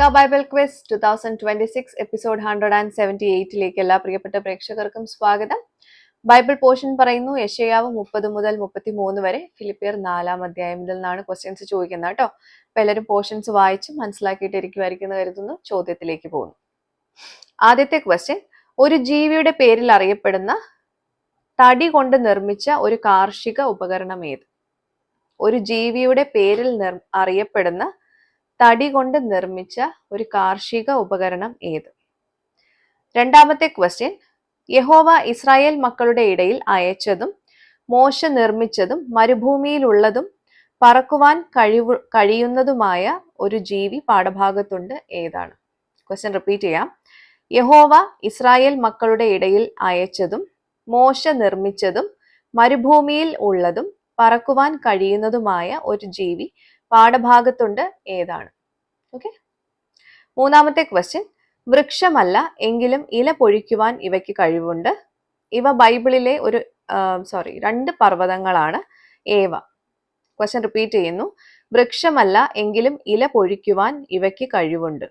Mega Bible quiz 2026 episode 178ലേക്ക് എല്ലാ പ്രിയപ്പെട്ട പ്രേക്ഷകർക്കും സ്വാഗതം. ബൈബിൾ പോർഷൻ പറയുന്നു യെശയ്യാവ് 30 മുതൽ 33 വരെ, ഫിലിപ്പിയർ 4-ാം അധ്യായം. ഇതിൽ നിന്നാണ് ക്വസ്റ്റ്യൻസ് ചോദിക്കുന്നത് കേട്ടോ. അപ്പൊ എല്ലാവരും പോർഷൻസ് വായിച്ച് മനസ്സിലാക്കിയിട്ടിരിക്കുമായിരിക്കും എന്ന് കരുതുന്നു. ചോദ്യത്തിലേക്ക് പോകുന്നു. ആദ്യത്തെ ക്വസ്റ്റ്യൻ, ഒരു ജീവിയുടെ പേരിൽ അറിയപ്പെടുന്ന തടി കൊണ്ട് നിർമ്മിച്ച ഒരു കാർഷിക ഉപകരണം ഏത്? ഒരു ജീവിയുടെ പേരിൽ അറിയപ്പെടുന്ന തടി കൊണ്ട് നിർമ്മിച്ച ഒരു കാർഷിക ഉപകരണം ഏത്? രണ്ടാമത്തെ ക്വസ്റ്റ്യൻ, യഹോവ ഇസ്രായേൽ മക്കളുടെ ഇടയിൽ അയച്ചതും മോശ നിർമ്മിച്ചതും മരുഭൂമിയിലുള്ളതും പറക്കുവാൻ കഴിയുന്നതുമായ ഒരു ജീവി പാഠഭാഗത്തുണ്ട്, ഏതാണ്? ക്വസ്റ്റ്യൻ റിപ്പീറ്റ് ചെയ്യാം. യഹോവ ഇസ്രായേൽ മക്കളുടെ ഇടയിൽ അയച്ചതും മോശ നിർമ്മിച്ചതും മരുഭൂമിയിൽ ഉള്ളതും പറക്കുവാൻ കഴിയുന്നതുമായ ഒരു ജീവി പാഠഭാഗത്തുണ്ട്, ഏതാണ്? ഓക്കെ. മൂന്നാമത്തെ ക്വസ്റ്റ്യൻ, വൃക്ഷമല്ല എങ്കിലും ഇല പൊഴിക്കുവാൻ ഇവയ്ക്ക് കഴിവുണ്ട്. ഇവ ബൈബിളിലെ രണ്ട് പർവ്വതങ്ങളാണ്. ഏവ? ക്വസ്റ്റ്യൻ റിപ്പീറ്റ് ചെയ്യുന്നു. വൃക്ഷമല്ല എങ്കിലും ഇല പൊഴിക്കുവാൻ ഇവയ്ക്ക് കഴിവുണ്ട്.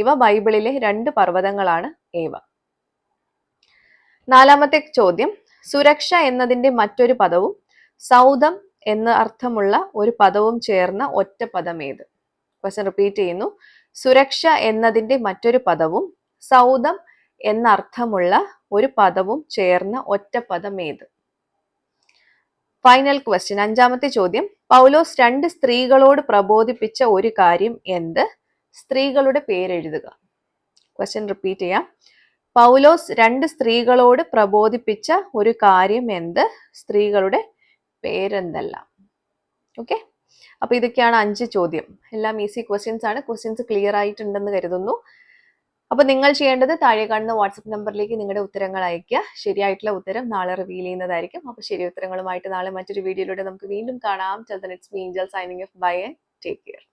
ഇവ ബൈബിളിലെ 2 പർവ്വതങ്ങളാണ്. ഏവ? നാലാമത്തെ ചോദ്യം, സുരക്ഷ എന്നതിന്റെ മറ്റൊരു പദവും സൗധം എന്ന അർത്ഥമുള്ള ഒരു പദവും ചേർന്ന ഒറ്റ പദം ഏത്? ക്വസ്റ്റ്യൻ റിപ്പീറ്റ് ചെയ്യുന്നു. സുരക്ഷ എന്നതിന്റെ മറ്റൊരു പദവും സൗധം എന്ന അർത്ഥമുള്ള ഒരു പദവും ചേർന്ന ഒറ്റ പദം ഏത്? ഫൈനൽ ക്വസ്റ്റ്യൻ, അഞ്ചാമത്തെ ചോദ്യം, പൗലോസ് 2 സ്ത്രീകളോട് പ്രബോധിപ്പിച്ച ഒരു കാര്യം എന്ത്? സ്ത്രീകളുടെ പേരെഴുതുക. ക്വസ്റ്റ്യൻ റിപ്പീറ്റ് ചെയ്യാം. പൗലോസ് 2 സ്ത്രീകളോട് പ്രബോധിപ്പിച്ച ഒരു കാര്യം എന്ത്? സ്ത്രീകളുടെ പേരെന്തെല്ലാം? ഓക്കെ. അപ്പൊ ഇതൊക്കെയാണ് 5 ചോദ്യം. എല്ലാം ഈസി ക്വസ്റ്റ്യൻസ് ആണ്. ക്വസ്റ്റ്യൻസ് ക്ലിയർ ആയിട്ടുണ്ടെന്ന് കരുതുന്നു. അപ്പൊ നിങ്ങൾ ചെയ്യേണ്ടത് താഴെ കാണുന്ന വാട്സപ്പ് നമ്പറിലേക്ക് നിങ്ങളുടെ ഉത്തരങ്ങൾ അയക്കുക. ശരിയായിട്ടുള്ള ഉത്തരം നാളെ റിവീൽ ചെയ്യുന്നതായിരിക്കും. അപ്പൊ ശരി ഉത്തരങ്ങളുമായിട്ട് നാളെ മറ്റൊരു വീഡിയോയിലൂടെ നമുക്ക് വീണ്ടും കാണാം. Till then, it's me, Angel, signing off. Bye and take care.